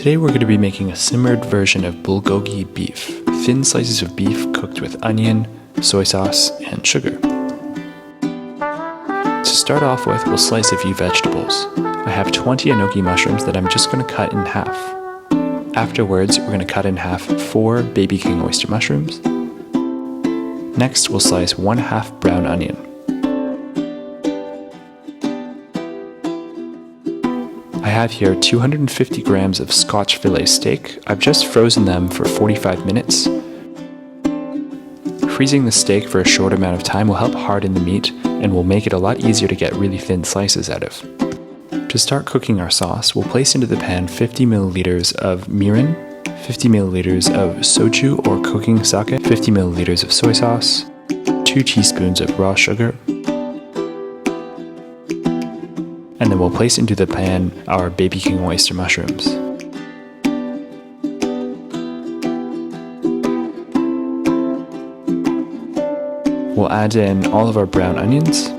Today we're going to be making a simmered version of bulgogi beef, thin slices of beef cooked with onion, soy sauce, and sugar. To start off with, we'll slice a few vegetables. I have 20 enoki mushrooms that I'm just going to cut in half. Afterwards, we're going to cut in half 4 baby king oyster mushrooms. Next, we'll slice 1/2 brown onion. I have here 250 grams of scotch fillet steak. I've just frozen them for 45 minutes. Freezing the steak for a short amount of time will help harden the meat and will make it a lot easier to get really thin slices out of. To start cooking our sauce, we'll place into the pan 50 milliliters of mirin, 50 milliliters of soju or cooking sake, 50 milliliters of soy sauce, 2 teaspoons of raw sugar, and then we'll place into the pan our baby king oyster mushrooms. We'll add in all of our brown onions,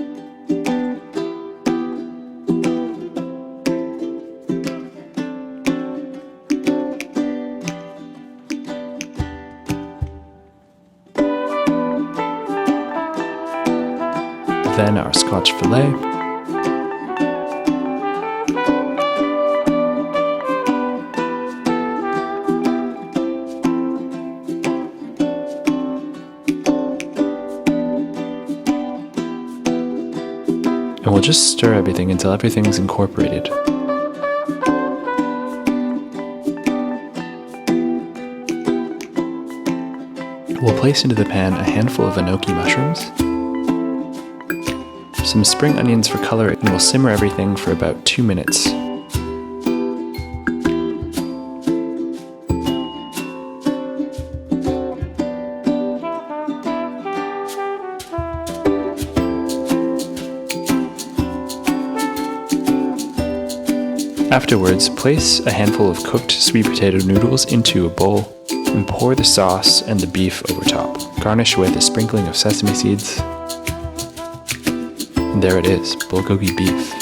then our scotch fillet, and we'll just stir everything until everything's incorporated. We'll place into the pan a handful of enoki mushrooms, some spring onions for color, and we'll simmer everything for about 2 minutes. Afterwards, place a handful of cooked sweet potato noodles into a bowl and pour the sauce and the beef over top. Garnish with a sprinkling of sesame seeds. And there it is, bulgogi beef.